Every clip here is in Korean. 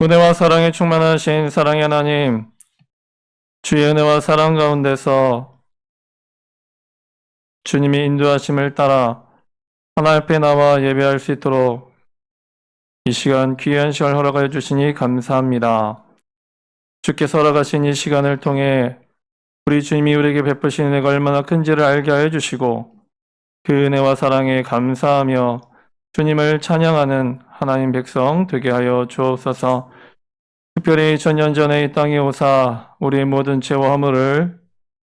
은혜와 사랑에 충만하신 사랑의 하나님, 주의 은혜와 사랑 가운데서 주님이 인도하심을 따라 하나님 앞에 나와 예배할 수 있도록 이 시간 귀한 시간을 허락하여 주시니 감사합니다. 주께서 허락하신 이 시간을 통해 우리 주님이 우리에게 베푸신 은혜가 얼마나 큰지를 알게 하여 주시고 그 은혜와 사랑에 감사하며 주님을 찬양하는 하나님 백성 되게 하여 주옵소서. 특별히 천년 전에 이 땅에 오사 우리의 모든 죄와 허물을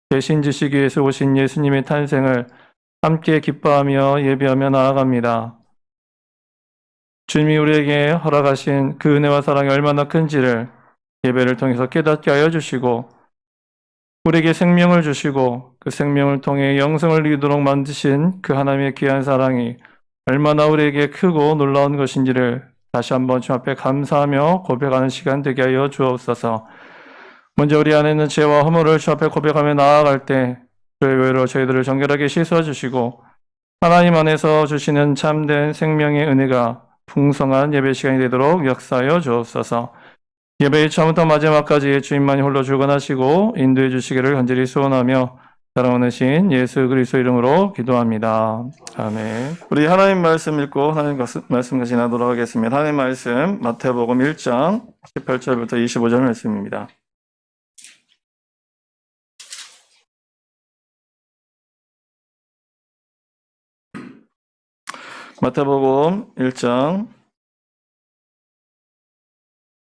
대신 지시기 위해서 오신 예수님의 탄생을 함께 기뻐하며 예배하며 나아갑니다. 주님이 우리에게 허락하신 그 은혜와 사랑이 얼마나 큰지를 예배를 통해서 깨닫게 하여 주시고 우리에게 생명을 주시고 그 생명을 통해 영생을 이루도록 만드신 그 하나님의 귀한 사랑이 얼마나 우리에게 크고 놀라운 것인지를 다시 한번 주 앞에 감사하며 고백하는 시간 되게 하여 주옵소서. 먼저 우리 안에 있는 죄와 허물을 주 앞에 고백하며 나아갈 때 주의 외로 저희들을 정결하게 씻어 주시고 하나님 안에서 주시는 참된 생명의 은혜가 풍성한 예배 시간이 되도록 역사하여 주옵소서. 예배의 처음부터 마지막까지 주님만이 홀로 주관하시고 인도해 주시기를 간절히 소원하며 사랑하는 신 예수 그리스도 이름으로 기도합니다. 아멘. 우리 하나님 말씀 읽고 하나님 말씀 같이 나도록 하겠습니다. 하나님 말씀 마태복음 1장 18절부터 25절 말씀입니다. 마태복음 1장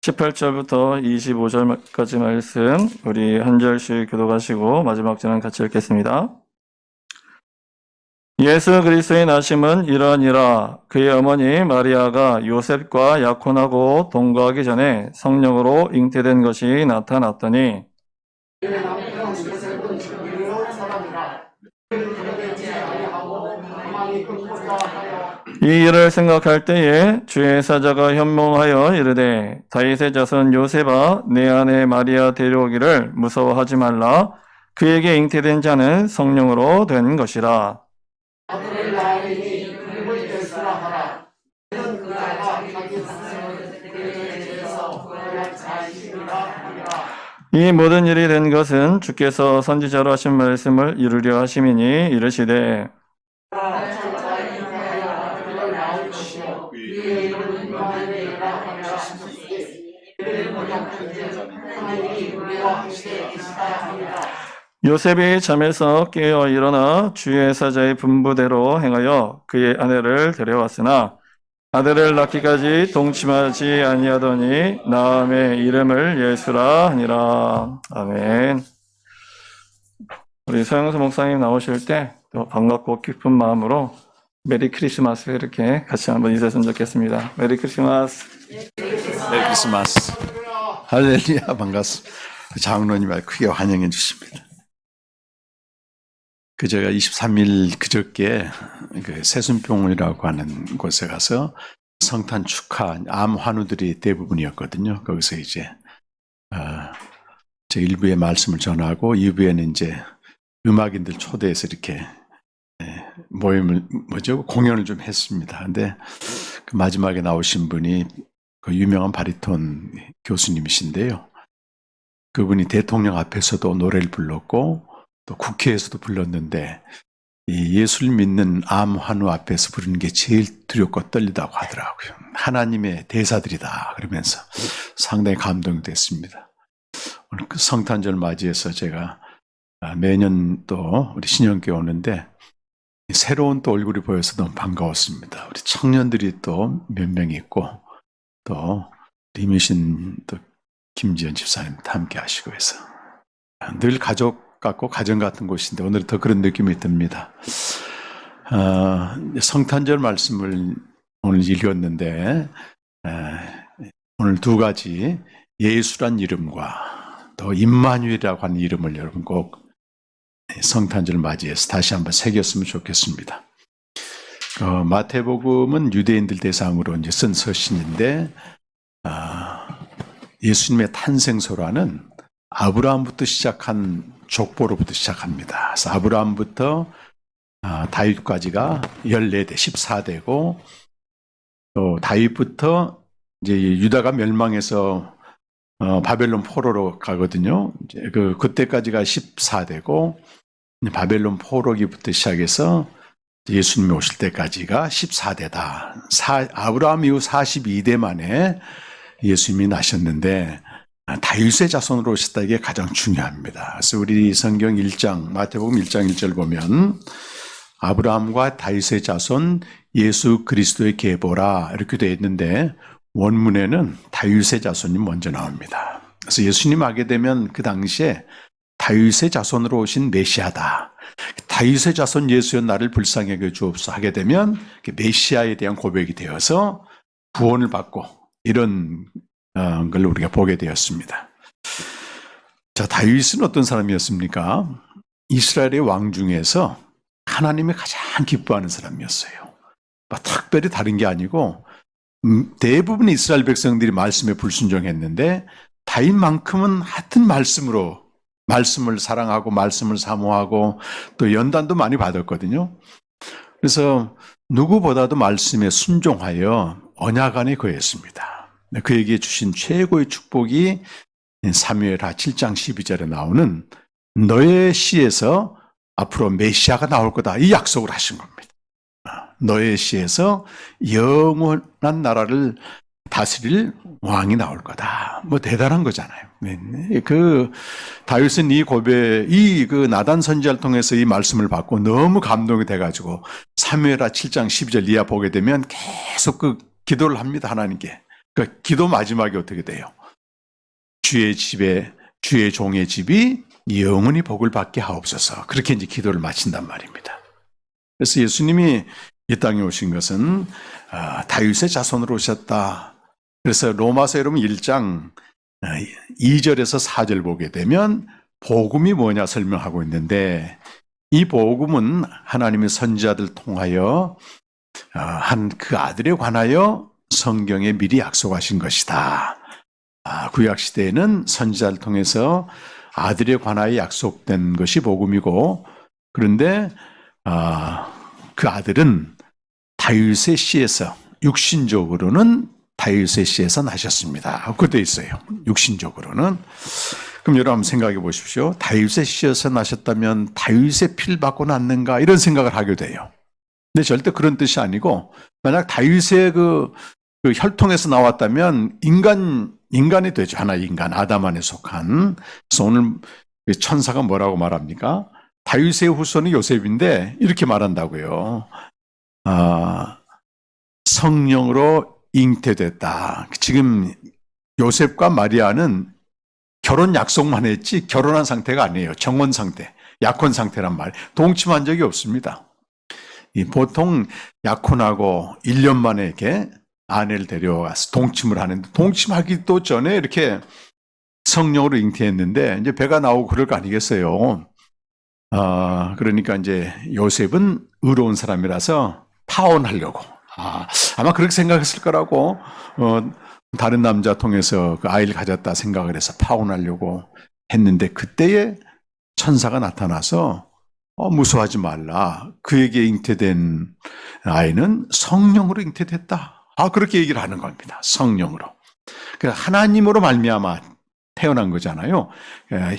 18절부터 25절까지 말씀 우리 한 절씩 교독하시고 마지막 절은 같이 읽겠습니다. 예수 그리스도의 나심은 이러하니라. 그의 어머니 마리아가 요셉과 약혼하고 동거하기 전에 성령으로 잉태된 것이 나타났더니 이 일을 생각할 때에 주의 사자가 현몽하여 이르되 다윗의 자손 요셉아 내 아내 마리아 데려오기를 무서워하지 말라. 그에게 잉태된 자는 성령으로 된 것이라. 이 모든 일이 된 것은 주께서 선지자로 하신 말씀을 이루려 하심이니 이르시되 요셉이 잠에서 깨어 일어나 주의 사자의 분부대로 행하여 그의 아내를 데려왔으나 아들을 낳기까지 동침하지 아니하더니 나음의 이름을 예수라 하니라. 아멘. 우리 서영수 목사님 나오실 때 또 반갑고 기쁜 마음으로 메리 크리스마스 이렇게 같이 한번 인사했으면 좋겠습니다. 메리 크리스마스. 메리 크리스마스. 할렐루야, 반갑습니다. 장로님 크게 환영해 주십니다. 제가 23일 그저께 새순병원이라고 하는 곳에 가서 성탄 축하 암 환우들이 대부분이었거든요. 거기서 이제 제 1부에 말씀을 전하고 2부에는 이제 음악인들 초대해서 이렇게 공연을 좀 했습니다. 근데 그 마지막에 나오신 분이 그 유명한 바리톤 교수님이신데요. 그분이 대통령 앞에서도 노래를 불렀고 또 국회에서도 불렀는데 이 예수를 믿는 암 환우 앞에서 부르는 게 제일 두렵고 떨리다고 하더라고요. 하나님의 대사들이다 그러면서 상당히 감동이 됐습니다. 오늘 그 성탄절 맞이해서 제가 매년 또 우리 신영교회 오는데 새로운 또 얼굴이 보여서 너무 반가웠습니다. 우리 청년들이 또 몇 명 있고 또 임유신 또 김지연 집사님도 함께 하시고 해서 늘 가족 같고 가정 같은 곳인데 오늘 더 그런 느낌이 듭니다. 성탄절 말씀을 오늘 읽었는데 오늘 두 가지 예수란 이름과 또 임마누엘이라고 하는 이름을 여러분 꼭 성탄절 맞이해서 다시 한번 새겼으면 좋겠습니다. 마태복음은 유대인들 대상으로 이제 쓴 서신인데 예수님의 탄생소라는 아브라함부터 시작한 족보로부터 시작합니다. 그래서 아브라함부터 다윗까지가 14대, 14대고 또 다윗부터 이제 유다가 멸망해서 바벨론 포로로 가거든요. 이제 그때까지가 14대고 바벨론 포로기부터 시작해서 예수님이 오실 때까지가 14대다. 아브라함 이후 42대 만에 예수님이 나셨는데 다윗의 자손으로 오셨다. 이게 가장 중요합니다. 그래서 우리 성경 1장 마태복음 1장 1절 보면 아브라함과 다윗의 자손 예수 그리스도의 계보라 이렇게 되어 있는데 원문에는 다윗의 자손이 먼저 나옵니다. 그래서 예수님 하게 되면 그 당시에 다윗의 자손으로 오신 메시아다. 다윗의 자손 여연 나를 불쌍히 여겨 주옵소서 하게 되면 메시아에 대한 고백이 되어서 구원을 받고 이런 걸 우리가 보게 되었습니다. 자, 다윗은 어떤 사람이었습니까? 이스라엘의 왕 중에서 하나님이 가장 기뻐하는 사람이었어요. 특별히 다른 게 아니고 대부분 이스라엘 백성들이 말씀에 불순종했는데 다윗만큼은 하여튼 말씀을 사랑하고 말씀을 사모하고 또 연단도 많이 받았거든요. 그래서 누구보다도 말씀에 순종하여 언약 안에 거했습니다. 그에게 주신 최고의 축복이 사무엘하 7장 12절에 나오는 너의 씨에서 앞으로 메시아가 나올 거다. 이 약속을 하신 겁니다. 너의 씨에서 영원한 나라를 다스릴 왕이 나올 거다. 대단한 거잖아요. 다윗은 그 나단 선지자를 통해서 이 말씀을 받고 너무 감동이 돼가지고 사무엘하 7장 12절 이하 보게 되면 계속 기도를 합니다. 하나님께. 기도 마지막에 어떻게 돼요? 주의 종의 집이 영원히 복을 받게 하옵소서. 그렇게 이제 기도를 마친단 말입니다. 그래서 예수님이 이 땅에 오신 것은 다윗의 자손으로 오셨다. 그래서 로마서 여러분 1장 2절에서 4절 보게 되면 복음이 뭐냐 설명하고 있는데 이 복음은 하나님의 선지자들 통하여 한 그 아들에 관하여 성경에 미리 약속하신 것이다. 구약시대에는 선지자를 통해서 아들에 관하여 약속된 것이 복음이고 그런데 그 아들은 다윗의 씨에서 육신적으로는 다윗의 씨에서 나셨습니다. 그것도 있어요. 육신적으로는. 그럼 여러분 한번 생각해 보십시오. 다윗의 씨에서 나셨다면 다윗의 피를 받고 났는가 이런 생각을 하게 돼요. 근데 절대 그런 뜻이 아니고 만약 다윗의 그 혈통에서 나왔다면 인간이 되죠. 하나의 인간, 아담 안에 속한. 그래서 오늘 천사가 뭐라고 말합니까? 다윗의 후손이 요셉인데 이렇게 말한다고요. 성령으로 잉태됐다. 지금 요셉과 마리아는 결혼 약속만 했지 결혼한 상태가 아니에요. 정원 상태, 약혼 상태란 말. 동침한 적이 없습니다. 보통 약혼하고 1년 만에 이렇게 아내를 데려와서 동침을 하는데 동침하기도 전에 이렇게 성령으로 잉태했는데 이제 배가 나오고 그럴 거 아니겠어요. 그러니까 이제 요셉은 의로운 사람이라서 파혼하려고 아마 그렇게 생각했을 거라고 다른 남자 통해서 그 아이를 가졌다 생각을 해서 파혼하려고 했는데 그때에 천사가 나타나서 무서워하지 말라. 그에게 잉태된 아이는 성령으로 잉태됐다. 그렇게 얘기를 하는 겁니다. 성령으로. 그러니까 하나님으로 말미암아 태어난 거잖아요.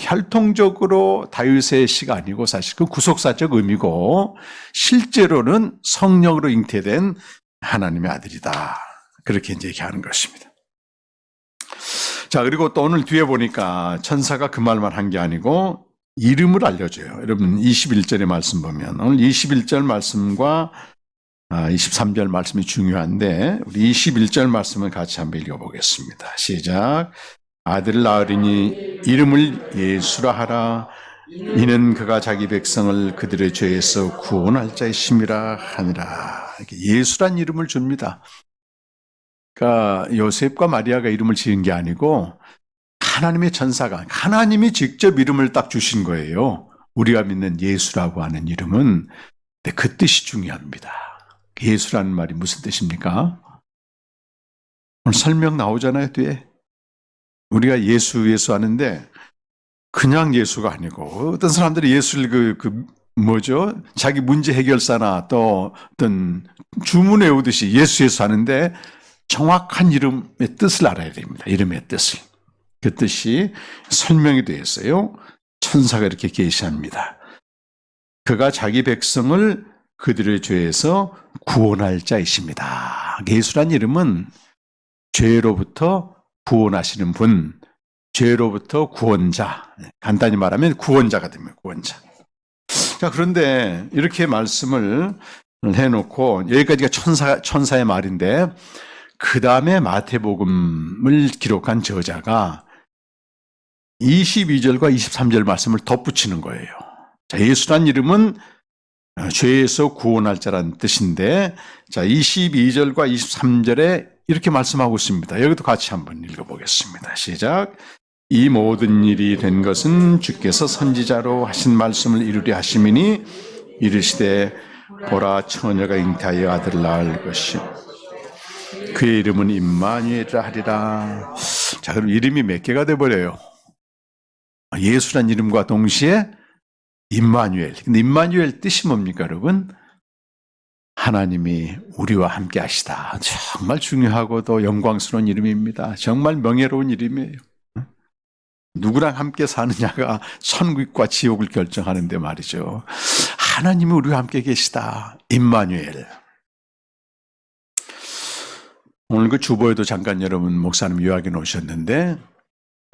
혈통적으로 다윗의 씨가 아니고 사실 그 구속사적 의미고 실제로는 성령으로 잉태된 하나님의 아들이다. 그렇게 이제 얘기하는 것입니다. 자, 그리고 또 오늘 뒤에 보니까 천사가 그 말만 한 게 아니고 이름을 알려줘요. 여러분 21절의 말씀 보면 오늘 21절 말씀과 23절 말씀이 중요한데 우리 21절 말씀을 같이 한번 읽어보겠습니다. 시작. 아들을 낳으리니 이름을 예수라 하라. 이는 그가 자기 백성을 그들의 죄에서 구원할 자이심이라 하니라. 예수란 이름을 줍니다. 그러니까 요셉과 마리아가 이름을 지은 게 아니고 하나님의 천사가 하나님이 직접 이름을 딱 주신 거예요. 우리가 믿는 예수라고 하는 이름은 그 뜻이 중요합니다. 예수라는 말이 무슨 뜻입니까? 오늘 설명 나오잖아요, 뒤에. 우리가 예수 하는데 그냥 예수가 아니고 어떤 사람들이 예수를 자기 문제 해결사나 또 어떤 주문 외우듯이 예수 하는데 정확한 이름의 뜻을 알아야 됩니다. 이름의 뜻을. 그 뜻이 설명이 되어 있어요. 천사가 이렇게 계시합니다. 그가 자기 백성을 그들의 죄에서 구원할 자이십니다. 예수란 이름은 죄로부터 구원하시는 분, 죄로부터 구원자. 간단히 말하면 구원자가 됩니다. 구원자. 자, 그런데 이렇게 말씀을 해놓고 여기까지가 천사의 말인데 그 다음에 마태복음을 기록한 저자가 22절과 23절 말씀을 덧붙이는 거예요. 자, 예수란 이름은 죄에서 구원할 자라는 뜻인데, 자, 22절과 23절에 이렇게 말씀하고 있습니다. 여기도 같이 한번 읽어보겠습니다. 시작. 이 모든 일이 된 것은 주께서 선지자로 하신 말씀을 이루려 하심이니 이르시되 보라 처녀가 잉태하여 아들을 낳을 것이요 그의 이름은 임마누엘이라 하리라. 자, 그럼 이름이 몇 개가 돼버려요? 예수란 이름과 동시에 임마누엘. 근데 임마누엘 뜻이 뭡니까, 여러분? 하나님이 우리와 함께 하시다. 정말 중요하고도 영광스러운 이름입니다. 정말 명예로운 이름이에요. 누구랑 함께 사느냐가 천국과 지옥을 결정하는데 말이죠. 하나님이 우리와 함께 계시다. 임마누엘. 오늘 그 주보에도 잠깐 여러분 목사님 요약해 놓으셨는데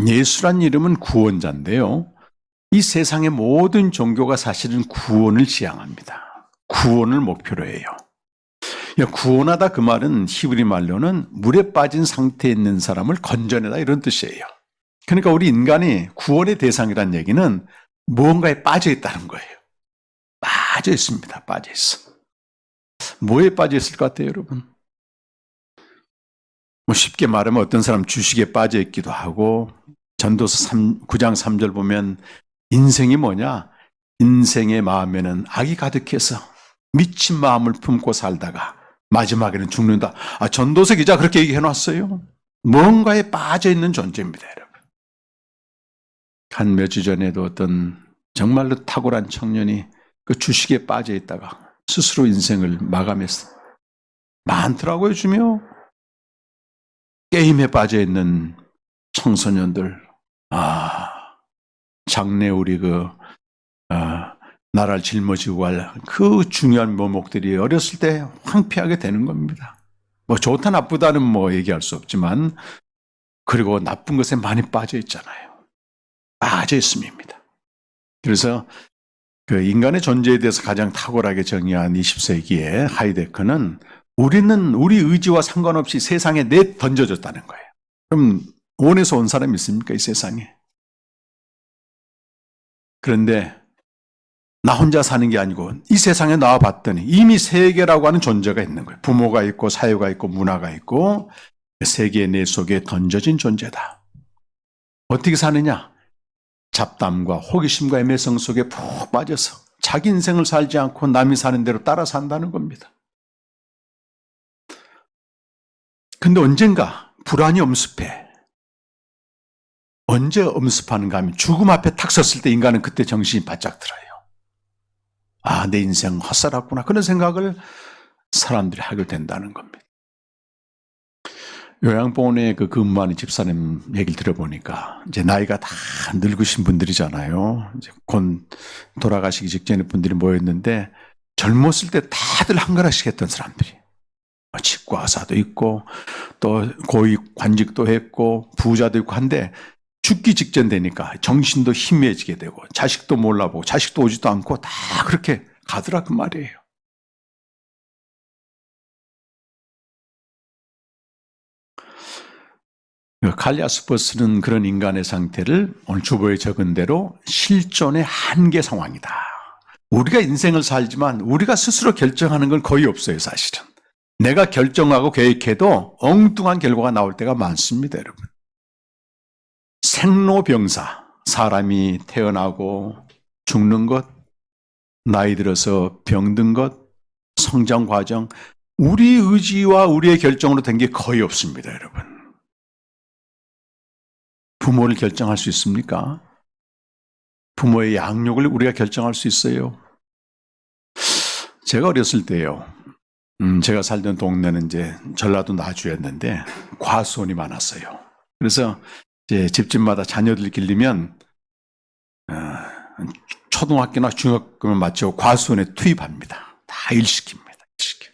예수란 이름은 구원자인데요. 이 세상의 모든 종교가 사실은 구원을 지향합니다. 구원을 목표로 해요. 구원하다 그 말은 히브리 말로는 물에 빠진 상태에 있는 사람을 건져내다 이런 뜻이에요. 그러니까 우리 인간이 구원의 대상이라는 얘기는 무언가에 빠져 있다는 거예요. 빠져 있습니다. 빠져 있어. 뭐에 빠져 있을 것 같아요, 여러분? 쉽게 말하면 어떤 사람 주식에 빠져 있기도 하고 전도서 9장 3절 보면 인생이 뭐냐? 인생의 마음에는 악이 가득해서 미친 마음을 품고 살다가 마지막에는 죽는다. 전도서 기자 그렇게 얘기해놨어요. 뭔가에 빠져있는 존재입니다, 여러분. 한 몇 주 전에도 어떤 정말로 탁월한 청년이 그 주식에 빠져있다가 스스로 인생을 마감했어. 많더라고요, 주며. 게임에 빠져있는 청소년들. 장래 우리 나라를 짊어지고 갈 그 중요한 묘목들이 어렸을 때 황폐하게 되는 겁니다. 좋다 나쁘다는 얘기할 수 없지만, 그리고 나쁜 것에 많이 빠져 있잖아요. 빠져 있음입니다. 그래서 그 인간의 존재에 대해서 가장 탁월하게 정의한 20세기의 하이데커는 우리는 우리 의지와 상관없이 세상에 던져졌다는 거예요. 그럼 원에서 온 사람이 있습니까, 이 세상에? 그런데 나 혼자 사는 게 아니고 이 세상에 나와봤더니 이미 세계라고 하는 존재가 있는 거예요. 부모가 있고 사회가 있고 문화가 있고 세계 내 속에 던져진 존재다. 어떻게 사느냐? 잡담과 호기심과 애매성 속에 푹 빠져서 자기 인생을 살지 않고 남이 사는 대로 따라 산다는 겁니다. 근데 언젠가 불안이 엄습해. 언제 엄습하는가 하면 죽음 앞에 탁 섰을 때 인간은 그때 정신이 바짝 들어요. 내 인생 헛살았구나. 그런 생각을 사람들이 하게 된다는 겁니다. 요양병원에 근무하는 집사님 얘기를 들어보니까 이제 나이가 다 늙으신 분들이잖아요. 이제 곧 돌아가시기 직전에 분들이 모였는데 젊었을 때 다들 한가락씩 했던 사람들이. 치과 의사도 있고 또 고위 관직도 했고 부자도 있고 한데 죽기 직전 되니까 정신도 희미해지게 되고 자식도 몰라보고 자식도 오지도 않고 다 그렇게 가더라 그 말이에요. 칼리아스포스는 그런 인간의 상태를 오늘 주보에 적은 대로 실존의 한계 상황이다. 우리가 인생을 살지만 우리가 스스로 결정하는 건 거의 없어요, 사실은. 내가 결정하고 계획해도 엉뚱한 결과가 나올 때가 많습니다, 여러분. 생로병사, 사람이 태어나고 죽는 것, 나이 들어서 병든 것, 성장 과정, 우리 의지와 우리의 결정으로 된 게 거의 없습니다, 여러분. 부모를 결정할 수 있습니까? 부모의 양육을 우리가 결정할 수 있어요. 제가 어렸을 때요, 제가 살던 동네는 이제 전라도 나주였는데 과수원이 많았어요. 그래서 이제 집집마다 자녀들 길리면 초등학교나 중학교만 마치고 과수원에 투입합니다. 다 일시킵니다. 일시켜.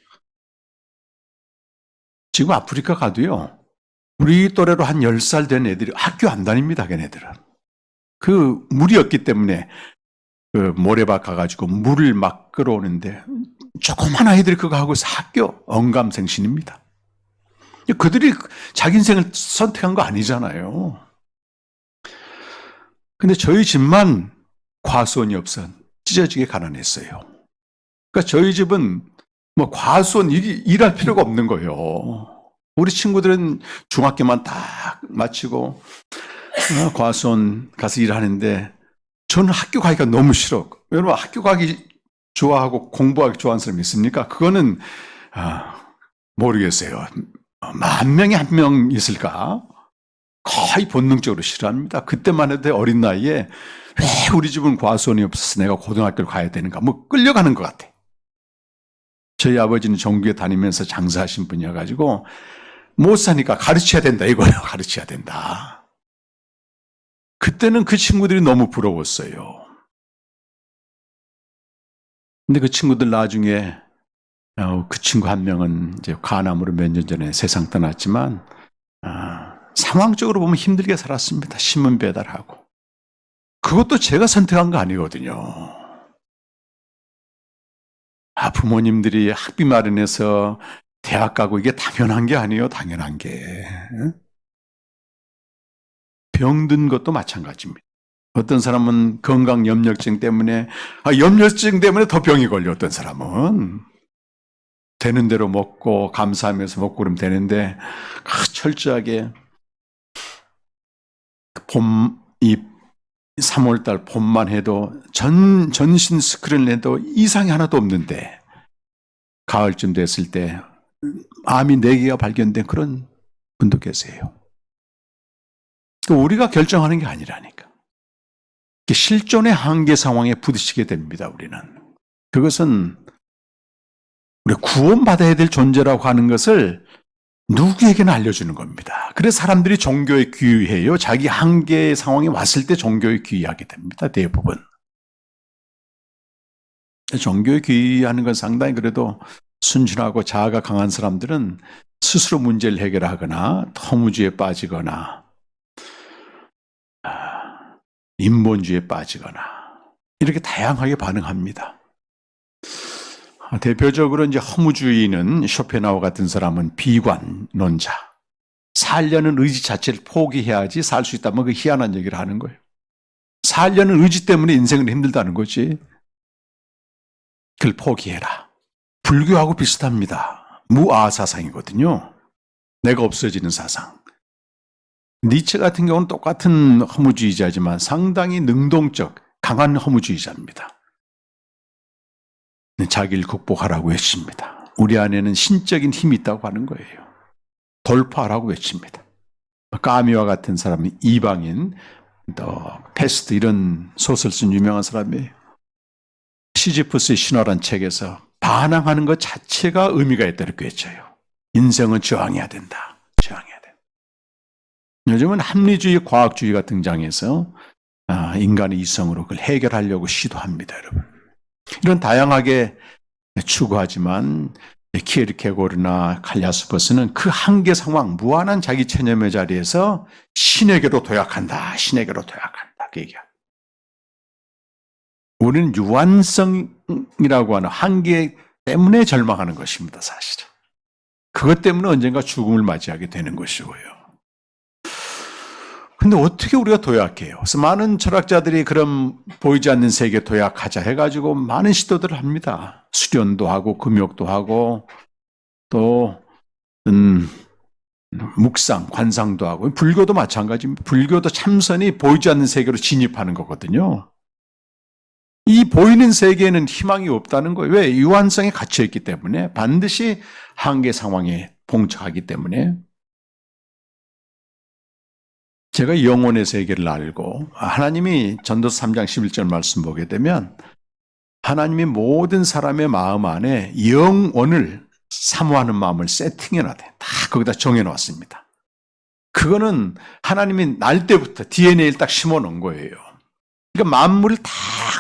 지금 아프리카 가도요. 우리 또래로 한 10살 된 애들이 학교 안 다닙니다. 걔네들은. 그 물이 없기 때문에 그 모래밭 가가지고 물을 막 끌어오는데 조그만 아이들이 그거 하고 있어. 학교 언감생신입니다. 그들이 자기 인생을 선택한 거 아니잖아요. 근데 저희 집만 과수원이 없어 찢어지게 가난했어요. 그러니까 저희 집은 뭐 과수원 일할 필요가 없는 거예요. 우리 친구들은 중학교만 딱 마치고 과수원 가서 일하는데 저는 학교 가기가 너무 싫어. 여러분 학교 가기 좋아하고 공부하기 좋아하는 사람이 있습니까? 그거는 모르겠어요. 10,000명에 1명 있을까? 거의 본능적으로 싫어합니다. 그때만 해도 어린 나이에 왜 우리 집은 과수원이 없어서 내가 고등학교를 가야 되는가? 뭐 끌려가는 것 같아. 저희 아버지는 전국에 다니면서 장사하신 분이어가지고 못 사니까 가르쳐야 된다 이거예요. 가르쳐야 된다. 그때는 그 친구들이 너무 부러웠어요. 근데 그 친구들 나중에 그 친구 한 명은 이제 간암으로 몇 년 전에 세상 떠났지만 상황적으로 보면 힘들게 살았습니다. 신문 배달하고. 그것도 제가 선택한 거 아니거든요. 부모님들이 학비 마련해서 대학 가고 이게 당연한 게 아니에요. 당연한 게. 병든 것도 마찬가지입니다. 어떤 사람은 건강 염려증 때문에 염려증 때문에 더 병이 걸려. 어떤 사람은 되는 대로 먹고 감사하면서 먹고 그러면 되는데 철저하게 이 3월달 봄만 해도 전신 스크린을 해도 이상이 하나도 없는데 가을쯤 됐을 때 암이 4개가 발견된 그런 분도 계세요. 우리가 결정하는 게 아니라니까. 실존의 한계 상황에 부딪히게 됩니다. 우리는. 그것은 우리 구원받아야 될 존재라고 하는 것을 누구에게나 알려주는 겁니다. 그래서 사람들이 종교에 귀의해요. 자기 한계의 상황이 왔을 때 종교에 귀의하게 됩니다. 대부분. 종교에 귀의하는 건 상당히 그래도 순진하고 자아가 강한 사람들은 스스로 문제를 해결하거나 허무주의에 빠지거나 인본주의에 빠지거나 이렇게 다양하게 반응합니다. 대표적으로 이제 허무주의는 쇼펜하우어 같은 사람은 비관론자. 살려는 의지 자체를 포기해야지 살 수 있다면 그 희한한 얘기를 하는 거예요. 살려는 의지 때문에 인생은 힘들다는 거지. 그걸 포기해라. 불교하고 비슷합니다. 무아 사상이거든요. 내가 없어지는 사상. 니체 같은 경우는 똑같은 허무주의자지만 상당히 능동적, 강한 허무주의자입니다. 자기를 극복하라고 외칩니다. 우리 안에는 신적인 힘이 있다고 하는 거예요. 돌파하라고 외칩니다. 까미와 같은 사람이 이방인, 또 페스트 이런 소설 쓴 유명한 사람이에요. 시지프스의 신화란 책에서 반항하는 것 자체가 의미가 있다고 외쳐요. 인생은 저항해야 된다. 저항해야 된다. 요즘은 합리주의, 과학주의가 등장해서 인간의 이성으로 그걸 해결하려고 시도합니다, 여러분. 이런 다양하게 추구하지만 키에르케고르나 칼리아스퍼스는 그 한계 상황, 무한한 자기 체념의 자리에서 신에게로 도약한다. 신에게로 도약한다. 그 얘기야. 우리는 유한성이라고 하는 한계 때문에 절망하는 것입니다. 사실은. 그것 때문에 언젠가 죽음을 맞이하게 되는 것이고요. 근데 어떻게 우리가 도약해요? 그래서 많은 철학자들이 그런 보이지 않는 세계 도약하자 해가지고 많은 시도들을 합니다. 수련도 하고 금욕도 하고 또 묵상, 관상도 하고 불교도 마찬가지입니다. 불교도 참선이 보이지 않는 세계로 진입하는 거거든요. 이 보이는 세계에는 희망이 없다는 거예요. 왜? 유한성에 갇혀있기 때문에 반드시 한계 상황에 봉착하기 때문에 제가 영혼의 세계를 알고 하나님이 전도서 3장 11절 말씀 보게 되면 하나님이 모든 사람의 마음 안에 영혼을 사모하는 마음을 세팅해놔대. 다 거기다 정해놓았습니다. 그거는 하나님이 날 때부터 DNA를 딱 심어놓은 거예요. 그러니까 만물을 다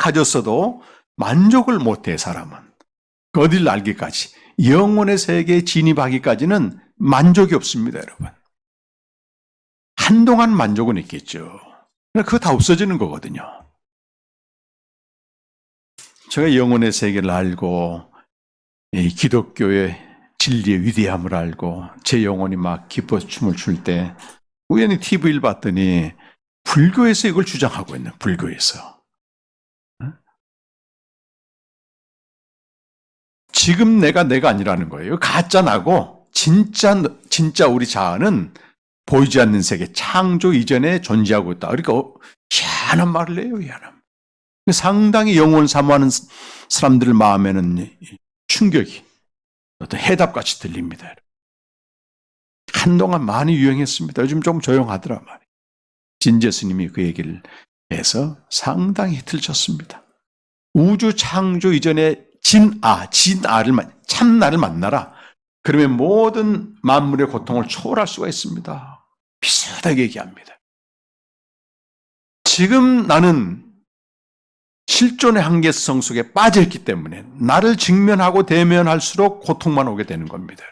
가졌어도 만족을 못해, 사람은. 어딜 알기까지. 영혼의 세계에 진입하기까지는 만족이 없습니다, 여러분. 한동안 만족은 있겠죠. 그거 다 없어지는 거거든요. 제가 영혼의 세계를 알고, 이 기독교의 진리의 위대함을 알고, 제 영혼이 막 기뻐 춤을 출 때, 우연히 TV를 봤더니, 불교에서 이걸 주장하고 있는, 불교에서. 지금 내가 아니라는 거예요. 가짜 나고, 진짜 우리 자아는 보이지 않는 세계, 창조 이전에 존재하고 있다. 그러니까 희한한 말을 해요, 희한한. 상당히 영혼 사모하는 사람들 마음에는 충격이 어떤 해답같이 들립니다. 한동안 많이 유행했습니다. 요즘 좀 조용하더라 말이에요. 진제 스님이 그 얘기를 해서 상당히 히트를 쳤습니다. 우주 창조 이전에 참나를 만나라. 그러면 모든 만물의 고통을 초월할 수가 있습니다. 비슷하게 얘기합니다. 지금 나는 실존의 한계성 속에 빠져있기 때문에 나를 직면하고 대면할수록 고통만 오게 되는 겁니다.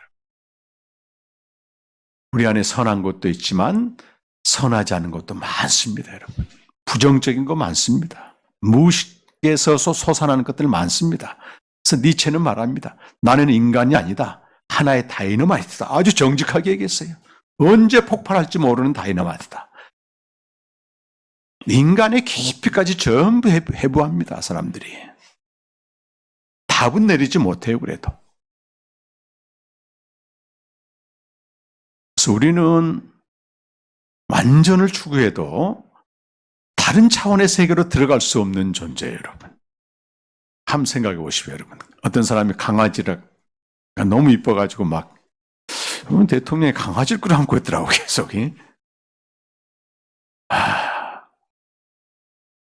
우리 안에 선한 것도 있지만 선하지 않은 것도 많습니다, 여러분. 부정적인 거 많습니다. 무식에서 솟아나는 것들 많습니다. 그래서 니체는 말합니다. 나는 인간이 아니다. 하나의 다이너마이트다. 아주 정직하게 얘기했어요. 언제 폭발할지 모르는 다이너마이트다. 인간의 깊이까지 전부 해부합니다, 사람들이. 답은 내리지 못해요, 그래도. 그래서 우리는 완전을 추구해도 다른 차원의 세계로 들어갈 수 없는 존재예요, 여러분. 한번 생각해 보십시오, 여러분. 어떤 사람이 강아지가 너무 이뻐가지고 막, 여러분, 대통령이 강아지를 끌어안고 있더라고, 계속.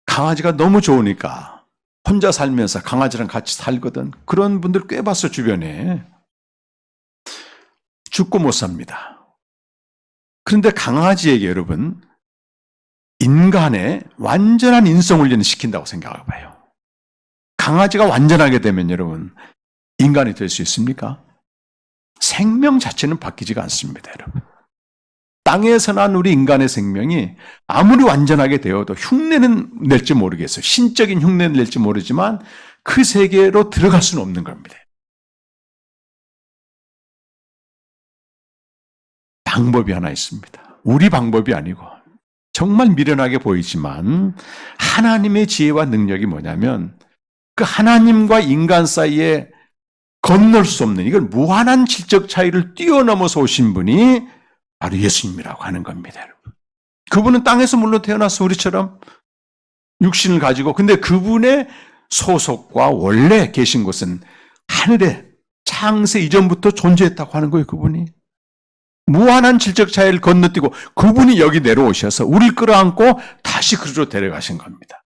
강아지가 너무 좋으니까 혼자 살면서 강아지랑 같이 살거든. 그런 분들 꽤 봤어, 주변에. 죽고 못 삽니다. 그런데 강아지에게 여러분, 인간의 완전한 인성훈련을 시킨다고 생각해 봐요. 강아지가 완전하게 되면 여러분, 인간이 될 수 있습니까? 생명 자체는 바뀌지가 않습니다, 여러분. 땅에서 난 우리 인간의 생명이 아무리 완전하게 되어도 흉내는 낼지 모르겠어요. 신적인 흉내는 낼지 모르지만 그 세계로 들어갈 수는 없는 겁니다. 방법이 하나 있습니다. 우리 방법이 아니고 정말 미련하게 보이지만 하나님의 지혜와 능력이 뭐냐면 그 하나님과 인간 사이에 건널 수 없는 이걸 무한한 질적 차이를 뛰어넘어서 오신 분이 바로 예수님이라고 하는 겁니다, 여러분. 그분은 땅에서 물론 태어나서 우리처럼 육신을 가지고, 근데 그분의 소속과 원래 계신 곳은 하늘에 창세 이전부터 존재했다고 하는 거예요, 그분이. 무한한 질적 차이를 건너뛰고 그분이 여기 내려오셔서 우리를 끌어안고 다시 그리로 데려가신 겁니다.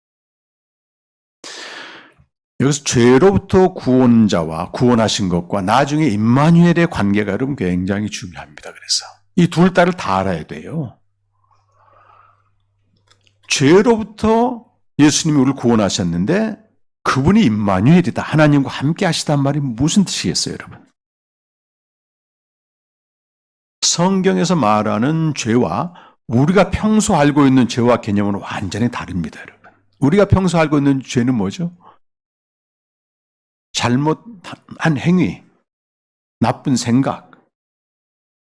여기서 죄로부터 구원자와 구원하신 것과 나중에 임마누엘의 관계가 여러분 굉장히 중요합니다. 그래서 이 둘 딸을 다 알아야 돼요. 죄로부터 예수님이 우리를 구원하셨는데 그분이 임마누엘이다. 하나님과 함께 하시단 말이 무슨 뜻이겠어요, 여러분? 성경에서 말하는 죄와 우리가 평소 알고 있는 죄와 개념은 완전히 다릅니다, 여러분. 우리가 평소 알고 있는 죄는 뭐죠? 잘못한 행위, 나쁜 생각,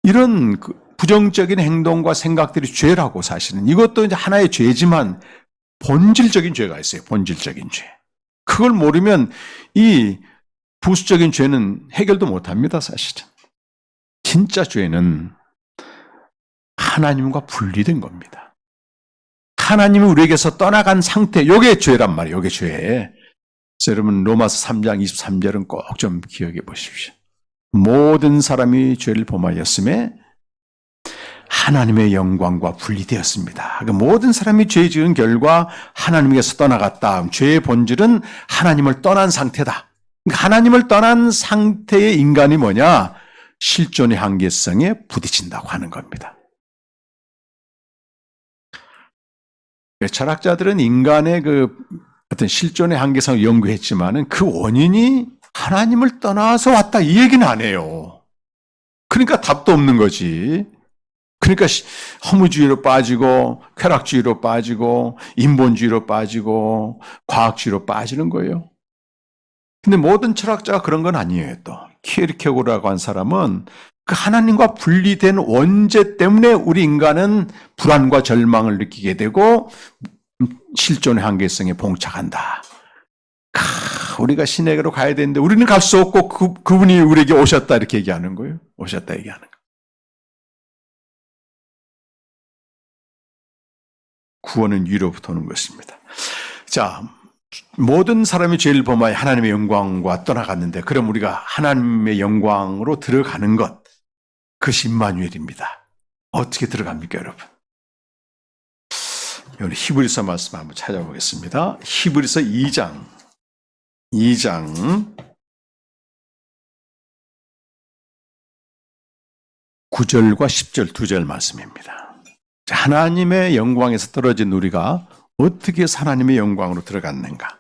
이런 부정적인 행동과 생각들이 죄라고 사실은. 이것도 이제 하나의 죄지만 본질적인 죄가 있어요. 본질적인 죄. 그걸 모르면 이 부수적인 죄는 해결도 못합니다, 사실은. 진짜 죄는 하나님과 분리된 겁니다. 하나님이 우리에게서 떠나간 상태, 이게 죄란 말이에요. 이게 죄. 여러분 로마서 3장 23절은 꼭 좀 기억해 보십시오. 모든 사람이 죄를 범하였음에 하나님의 영광과 분리되었습니다. 그러니까 모든 사람이 죄 지은 결과 하나님께서 떠나갔다. 죄의 본질은 하나님을 떠난 상태다. 하나님을 떠난 상태의 인간이 뭐냐? 실존의 한계성에 부딪힌다고 하는 겁니다. 철학자들은 인간의 그 어떤 실존의 한계성을 연구했지만은 그 원인이 하나님을 떠나서 왔다 이 얘기는 안 해요. 그러니까 답도 없는 거지. 그러니까 허무주의로 빠지고 쾌락주의로 빠지고 인본주의로 빠지고 과학주의로 빠지는 거예요. 근데 모든 철학자가 그런 건 아니에요. 또 키에르케고르라고 한 사람은 그 하나님과 분리된 원죄 때문에 우리 인간은 불안과 절망을 느끼게 되고 실존의 한계성에 봉착한다. 우리가 신에게로 가야 되는데 우리는 갈 수 없고 그분이 우리에게 오셨다 이렇게 얘기하는 거예요. 오셨다 얘기하는 거예요. 구원은 위로부터 오는 것입니다. 자, 모든 사람이 죄를 범하여 하나님의 영광과 떠나갔는데 그럼 우리가 하나님의 영광으로 들어가는 것, 그것이 임마누엘입니다. 어떻게 들어갑니까, 여러분? 오늘 히브리서 말씀 한번 찾아보겠습니다. 히브리서 2장 9절과 10절 2절 말씀입니다. 하나님의 영광에서 떨어진 우리가 어떻게 해서 하나님의 영광으로 들어갔는가?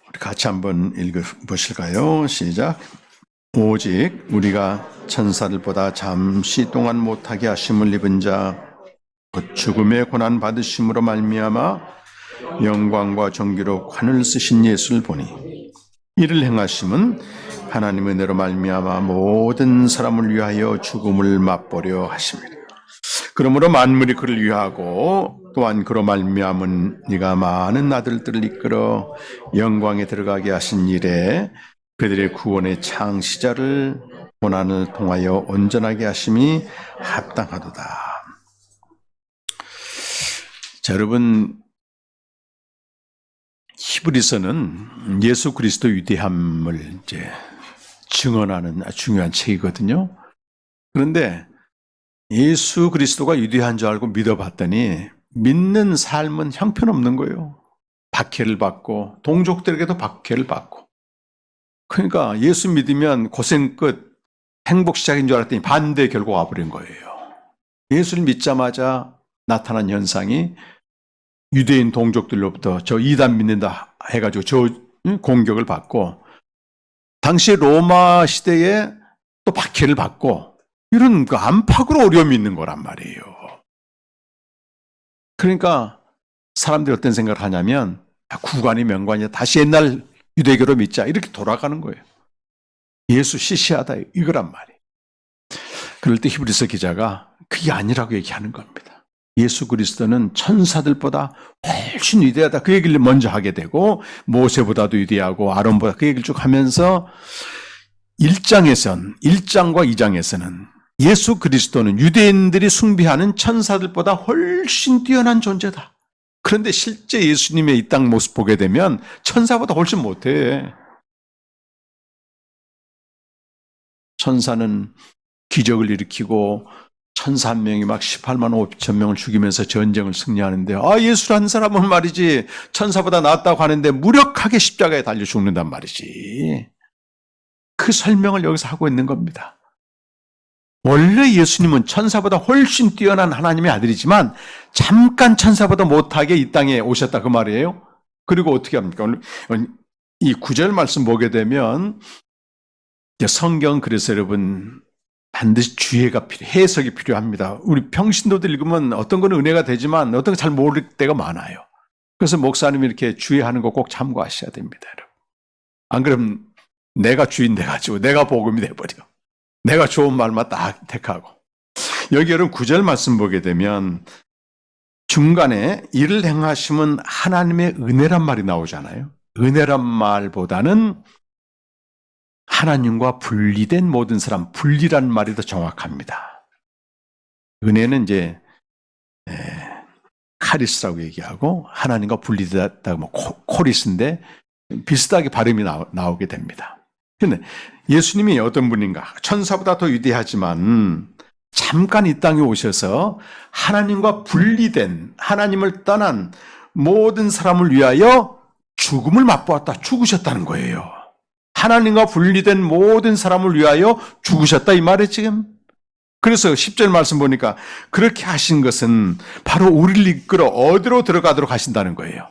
우리 같이 한번 읽어보실까요? 시작. 오직 우리가 천사를 보다 잠시 동안 못하게 하심을 입은 자, 곧 죽음의 고난 받으심으로 말미암아 영광과 존귀로 관을 쓰신 예수를 보니 이를 행하심은 하나님의 은혜로 말미암아 모든 사람을 위하여 죽음을 맛보려 하심이라. 그러므로 만물이 그를 위하고 또한 그로 말미암은 네가 많은 아들들을 이끌어 영광에 들어가게 하신 일에 그들의 구원의 창시자를 고난을 통하여 온전하게 하심이 합당하도다. 자, 여러분, 히브리서는 예수 그리스도 위대함을 이제 증언하는 중요한 책이거든요. 그런데 예수 그리스도가 위대한 줄 알고 믿어봤더니 믿는 삶은 형편없는 거예요. 박해를 받고 동족들에게도 박해를 받고. 그러니까 예수 믿으면 고생 끝, 행복 시작인 줄 알았더니 반대 결과가 와버린 거예요. 예수를 믿자마자 나타난 현상이 유대인 동족들로부터 저 이단 믿는다 해가지고 저 공격을 받고 당시 로마 시대에 또 박해를 받고 이런 그 안팎으로 어려움이 있는 거란 말이에요. 그러니까 사람들이 어떤 생각을 하냐면 구관이 명관이야. 다시 옛날 유대교로 믿자. 이렇게 돌아가는 거예요. 예수 시시하다. 이거란 말이에요. 그럴 때 히브리서 기자가 그게 아니라고 얘기하는 겁니다. 예수 그리스도는 천사들보다 훨씬 위대하다. 그 얘기를 먼저 하게 되고 모세보다도 위대하고 아론보다 그 얘기를 쭉 하면서 1장과 2장에서는 예수 그리스도는 유대인들이 숭배하는 천사들보다 훨씬 뛰어난 존재다. 그런데 실제 예수님의 이 땅 모습 보게 되면 천사보다 훨씬 못해. 천사는 기적을 일으키고 천사 한 명이 막 18만 5천 명을 죽이면서 전쟁을 승리하는데 예수라는 사람은 말이지 천사보다 낫다고 하는데 무력하게 십자가에 달려 죽는단 말이지. 그 설명을 여기서 하고 있는 겁니다. 원래 예수님은 천사보다 훨씬 뛰어난 하나님의 아들이지만 잠깐 천사보다 못하게 이 땅에 오셨다 그 말이에요. 그리고 어떻게 합니까? 이 9절 말씀 보게 되면 성경 그래서 여러분 반드시 주의가 해석이 필요합니다. 우리 평신도들 읽으면 어떤 건 은혜가 되지만 어떤 건 잘 모를 때가 많아요. 그래서 목사님이 이렇게 주의하는 거 꼭 참고하셔야 됩니다. 여러분. 안 그러면 내가 주인 돼가지고 내가 복음이 돼버려. 내가 좋은 말만 딱 택하고. 여기 여러분 9절 말씀 보게 되면 중간에 이를 행하심은 하나님의 은혜란 말이 나오잖아요. 은혜란 말보다는 하나님과 분리된 모든 사람, 분리란 말이 더 정확합니다. 은혜는 이제 카리스라고 얘기하고 하나님과 분리되었다고 뭐 코리스인데 비슷하게 발음이 나오게 됩니다. 그런데 예수님이 어떤 분인가? 천사보다 더 위대하지만 잠깐 이 땅에 오셔서 하나님과 분리된, 하나님을 떠난 모든 사람을 위하여 죽음을 맛보았다. 죽으셨다는 거예요. 하나님과 분리된 모든 사람을 위하여 죽으셨다 이 말이에요 지금. 그래서 10절 말씀 보니까 그렇게 하신 것은 바로 우리를 이끌어 어디로 들어가도록 하신다는 거예요.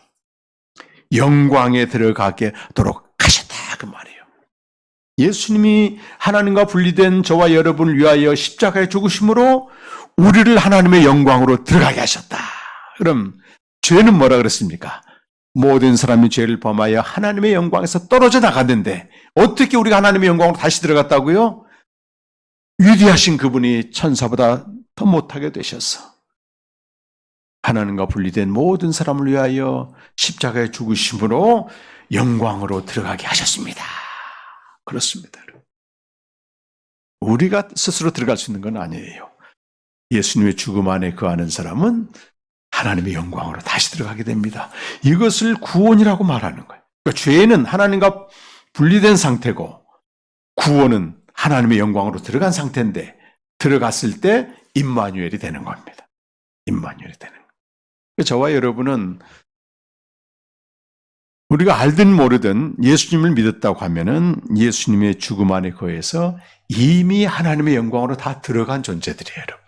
영광에 들어가게 하도록 하셨다 그 말이에요. 예수님이 하나님과 분리된 저와 여러분을 위하여 십자가에 죽으심으로 우리를 하나님의 영광으로 들어가게 하셨다. 그럼 죄는 뭐라 그랬습니까? 모든 사람이 죄를 범하여 하나님의 영광에서 떨어져 나갔는데 어떻게 우리가 하나님의 영광으로 다시 들어갔다고요? 위대하신 그분이 천사보다 더 못하게 되셔서 하나님과 분리된 모든 사람을 위하여 십자가에 죽으심으로 영광으로 들어가게 하셨습니다. 그렇습니다. 우리가 스스로 들어갈 수 있는 건 아니에요. 예수님의 죽음 안에 거하는 사람은 하나님의 영광으로 다시 들어가게 됩니다. 이것을 구원이라고 말하는 거예요. 그러니까 죄는 하나님과 분리된 상태고 구원은 하나님의 영광으로 들어간 상태인데 들어갔을 때 임마누엘이 되는 겁니다. 임마누엘이 되는 거예요. 저와 여러분은 우리가 알든 모르든 예수님을 믿었다고 하면은 예수님의 죽음 안에 거해서 이미 하나님의 영광으로 다 들어간 존재들이에요, 여러분.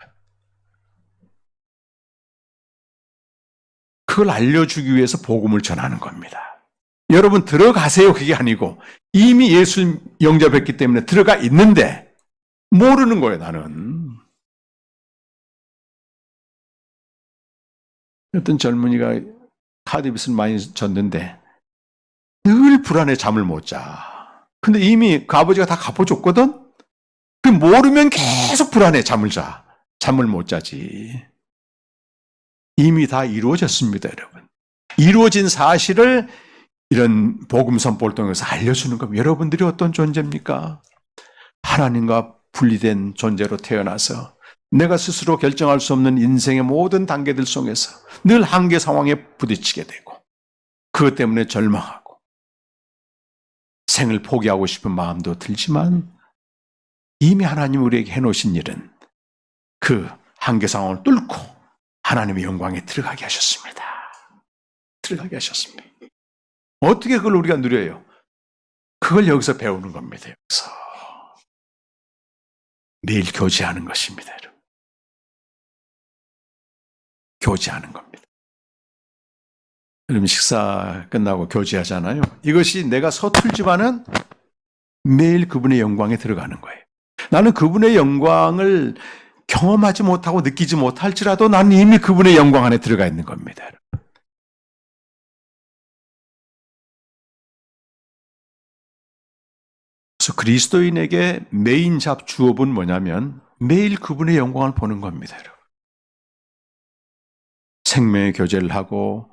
그걸 알려주기 위해서 복음을 전하는 겁니다. 여러분 들어가세요 그게 아니고 이미 예수를 영접했기 때문에 들어가 있는데 모르는 거예요, 나는. 어떤 젊은이가 카드빚을 많이 졌는데 늘 불안해 잠을 못 자. 근데 이미 그 아버지가 다 갚아줬거든? 모르면 계속 불안해 잠을 자. 잠을 못 자지. 이미 다 이루어졌습니다, 여러분. 이루어진 사실을 이런 복음 선포를 통해서 알려주는 겁니다. 여러분들이 어떤 존재입니까? 하나님과 분리된 존재로 태어나서 내가 스스로 결정할 수 없는 인생의 모든 단계들 속에서 늘 한계 상황에 부딪히게 되고 그것 때문에 절망하고 생을 포기하고 싶은 마음도 들지만 이미 하나님 우리에게 해놓으신 일은 그 한계 상황을 뚫고 하나님의 영광에 들어가게 하셨습니다. 들어가게 하셨습니다. 어떻게 그걸 우리가 누려요? 그걸 여기서 배우는 겁니다. 여기서. 매일 교제하는 것입니다. 여러분. 교제하는 겁니다. 여러분 식사 끝나고 교제하잖아요. 이것이 내가 서툴지만은 매일 그분의 영광에 들어가는 거예요. 나는 그분의 영광을 경험하지 못하고 느끼지 못할지라도 나는 이미 그분의 영광 안에 들어가 있는 겁니다. 여러분. 그래서 그리스도인에게 메인 잡 주업은 뭐냐면 매일 그분의 영광을 보는 겁니다. 여러분. 생명의 교제를 하고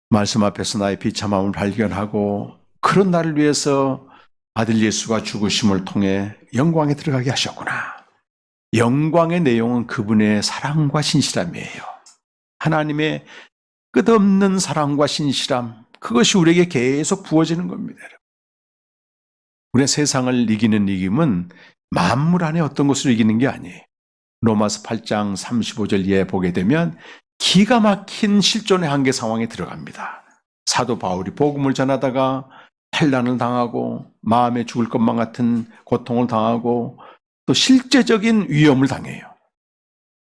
말씀 앞에서 나의 비참함을 발견하고 그런 나를 위해서 아들 예수가 죽으심을 통해 영광에 들어가게 하셨구나. 영광의 내용은 그분의 사랑과 신실함이에요. 하나님의 끝없는 사랑과 신실함, 그것이 우리에게 계속 부어지는 겁니다. 우리가 세상을 이기는 이김은 만물 안에 어떤 것을 이기는 게 아니에요. 로마서 8장 35절 이하에 보게 되면 기가 막힌 실존의 한계 상황에 들어갑니다. 사도 바울이 복음을 전하다가 환난을 당하고 마음에 죽을 것만 같은 고통을 당하고 또 실제적인 위험을 당해요.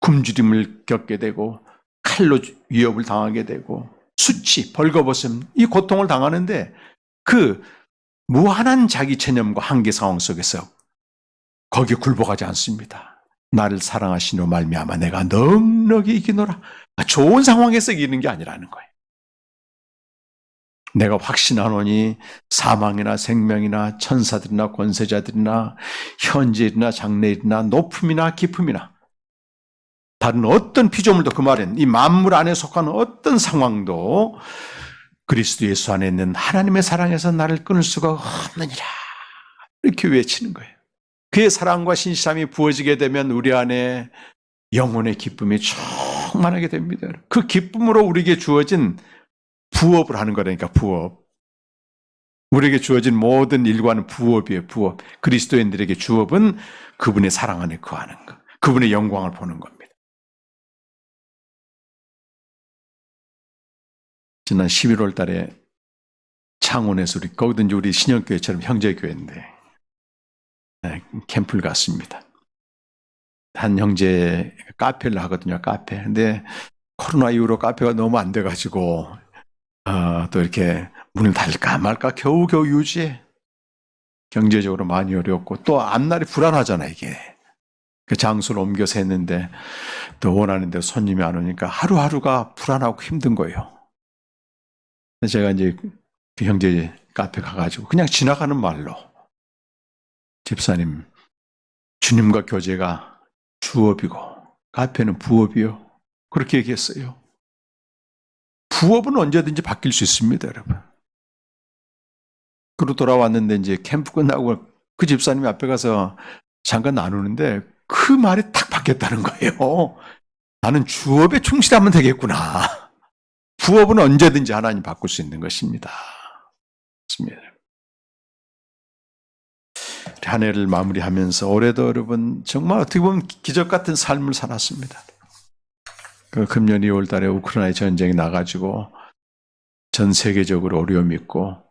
굶주림을 겪게 되고 칼로 위협을 당하게 되고 수치, 벌거벗음 이 고통을 당하는데 그 무한한 자기 체념과 한계 상황 속에서 거기에 굴복하지 않습니다. 나를 사랑하시노 말미암아 내가 넉넉히 이기노라. 좋은 상황에서 이기는 게 아니라는 거예요. 내가 확신하노니 사망이나 생명이나 천사들이나 권세자들이나 현재일이나 장래일이나 높음이나 깊음이나 다른 어떤 피조물도 그 말은 이 만물 안에 속한 어떤 상황도 그리스도 예수 안에 있는 하나님의 사랑에서 나를 끊을 수가 없느니라. 이렇게 외치는 거예요. 그의 사랑과 신실함이 부어지게 되면 우리 안에 영혼의 기쁨이 충만하게 됩니다. 그 기쁨으로 우리에게 주어진 부업을 하는 거라니까, 부업. 우리에게 주어진 모든 일과는 부업이에요, 부업. 그리스도인들에게 주업은 그분의 사랑 안에 거하는 것. 그분의 영광을 보는 겁니다. 지난 11월 달에 창원에서 거기도 이제 우리 신영교회처럼 형제교회인데 캠프를 갔습니다. 한 형제 카페를 하거든요. 카페. 근데 코로나 이후로 카페가 너무 안 돼가지고 또 이렇게 문을 닫을까 말까 겨우겨우 유지해. 경제적으로 많이 어렵고 또 앞날이 불안하잖아 이게. 그 장소를 옮겨서 했는데 또 원하는 대로 손님이 안 오니까 하루하루가 불안하고 힘든 거예요. 제가 이제 그 형제 카페 가가지고 그냥 지나가는 말로 집사님, 주님과 교제가 주업이고 카페는 부업이요. 그렇게 얘기했어요. 부업은 언제든지 바뀔 수 있습니다, 여러분. 그리고 돌아왔는데 이제 캠프 끝나고 그 집사님이 앞에 가서 잠깐 나누는데 그 말이 탁 바뀌었다는 거예요. 나는 주업에 충실하면 되겠구나. 부업은 언제든지 하나님 바꿀 수 있는 것입니다. 맞습니다. 한 해를 마무리하면서 올해도 여러분 정말 어떻게 보면 기적 같은 삶을 살았습니다. 그 금년 2월 달에 우크라이나 전쟁이 나가지고 전 세계적으로 어려움이 있고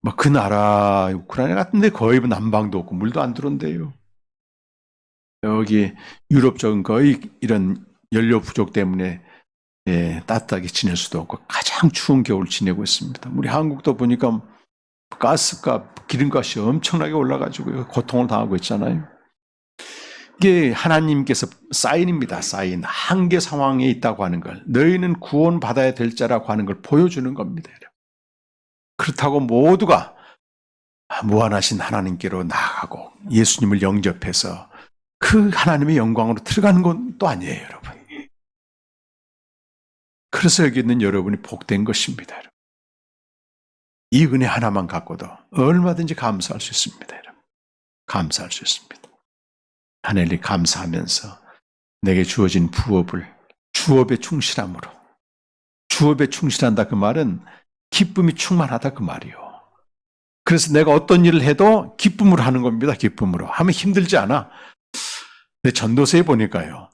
막 그 나라 우크라이나 같은데 거의 난방도 없고 물도 안 들어온대요. 여기 유럽 쪽은 거의 이런 연료 부족 때문에 따뜻하게 지낼 수도 없고 가장 추운 겨울 지내고 있습니다. 우리 한국도 보니까 가스값, 기름값이 엄청나게 올라가지고 고통을 당하고 있잖아요. 이게 하나님께서 사인입니다. 사인. 한계 상황에 있다고 하는 걸. 너희는 구원받아야 될 자라고 하는 걸 보여주는 겁니다. 그렇다고 모두가 무한하신 하나님께로 나아가고 예수님을 영접해서 그 하나님의 영광으로 들어가는 건 또 아니에요, 여러분. 그래서 여기 있는 여러분이 복된 것입니다, 여러분. 이 은혜 하나만 갖고도 얼마든지 감사할 수 있습니다, 여러분. 감사할 수 있습니다. 하늘이 감사하면서 내게 주어진 부업을 주업에 충실함으로 주업에 충실한다 그 말은 기쁨이 충만하다 그 말이요. 그래서 내가 어떤 일을 해도 기쁨으로 하는 겁니다. 기쁨으로. 하면 힘들지 않아. 근데 전도서에 보니까요.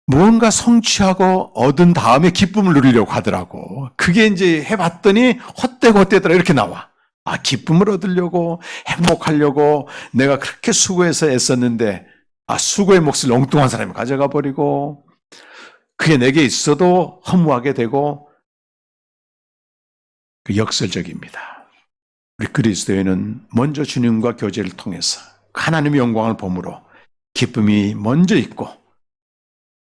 무언가 성취하고 얻은 다음에 기쁨을 누리려고 하더라고. 그게 이제 해봤더니 헛되더라 이렇게 나와. 아, 기쁨을 얻으려고 행복하려고 내가 그렇게 수고해서 애썼는데 수고의 몫을 엉뚱한 사람이 가져가 버리고 그게 내게 있어도 허무하게 되고 그 역설적입니다. 우리 그리스도인은 먼저 주님과 교제를 통해서 하나님의 영광을 보므로 기쁨이 먼저 있고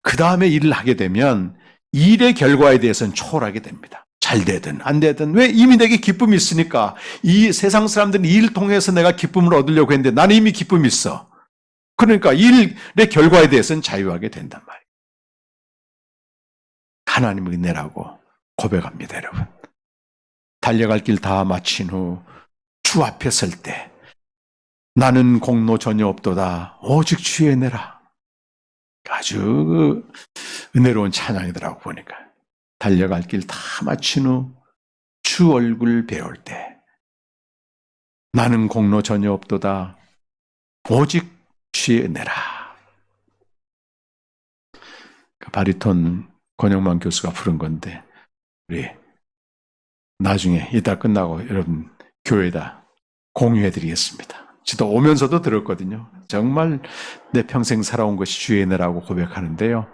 그 다음에 일을 하게 되면 일의 결과에 대해서는 초월하게 됩니다. 잘 되든 안 되든 왜 이미 내게 기쁨이 있으니까 이 세상 사람들은 이 일을 통해서 내가 기쁨을 얻으려고 했는데 나는 이미 기쁨이 있어. 그러니까 일의 결과에 대해서는 자유하게 된단 말이에요. 하나님의 은혜라고 고백합니다, 여러분. 달려갈 길 다 마친 후 주 앞에 설 때 나는 공로 전혀 없도다. 오직 주의 은혜라. 아주 은혜로운 찬양이더라고 보니까. 달려갈 길 다 마친 후 주 얼굴 배울 때 나는 공로 전혀 없도다. 오직 주의 은혜라. 그 바리톤 권영만 교수가 부른 건데 우리 나중에 이따 끝나고 여러분 교회에다 공유해드리겠습니다. 저도 오면서도 들었거든요. 정말 내 평생 살아온 것이 주의 은혜라고 고백하는데요.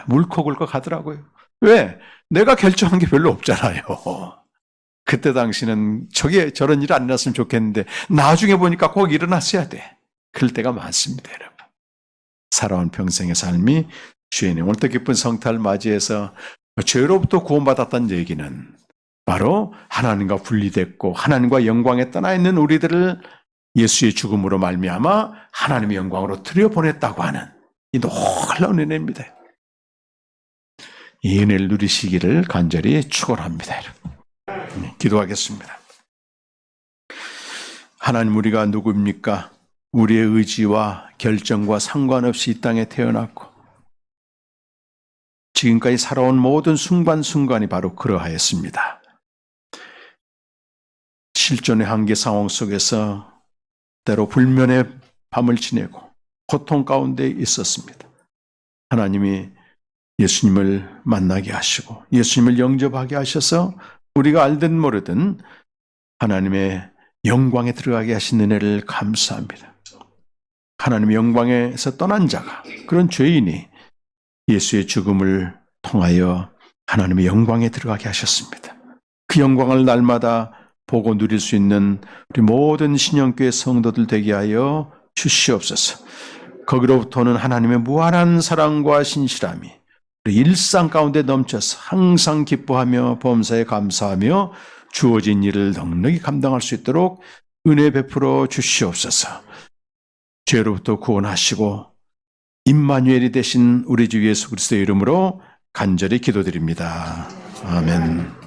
울컥울컥 하더라고요. 왜? 내가 결정한 게 별로 없잖아요. 그때 당시는 저런 일 안 일어났으면 좋겠는데 나중에 보니까 꼭 일어났어야 돼. 그럴 때가 많습니다, 여러분. 살아온 평생의 삶이 주의 은혜. 오늘 또 기쁜 성탄을 맞이해서 죄로부터 구원받았다는 얘기는 바로 하나님과 분리됐고 하나님과 영광에 떠나 있는 우리들을 예수의 죽음으로 말미암아 하나님의 영광으로 들여보냈다고 하는 이 놀라운 은혜입니다. 이 은혜를 누리시기를 간절히 축원합니다. 기도하겠습니다. 하나님, 우리가 누구입니까? 우리의 의지와 결정과 상관없이 이 땅에 태어났고 지금까지 살아온 모든 순간순간이 바로 그러하였습니다. 실존의 한계 상황 속에서 때로 불면의 밤을 지내고 고통 가운데 있었습니다. 하나님이 예수님을 만나게 하시고 예수님을 영접하게 하셔서 우리가 알든 모르든 하나님의 영광에 들어가게 하신 은혜를 감사합니다. 하나님의 영광에서 떠난 자가, 그런 죄인이 예수의 죽음을 통하여 하나님의 영광에 들어가게 하셨습니다. 그 영광을 날마다 보고 누릴 수 있는 우리 모든 신영교회 성도들 되게 하여 주시옵소서. 거기로부터는 하나님의 무한한 사랑과 신실함이 우리 일상 가운데 넘쳐서 항상 기뻐하며 범사에 감사하며 주어진 일을 넉넉히 감당할 수 있도록 은혜 베풀어 주시옵소서. 죄로부터 구원하시고 임마누엘이 되신 우리 주 예수 그리스도의 이름으로 간절히 기도드립니다. 아멘.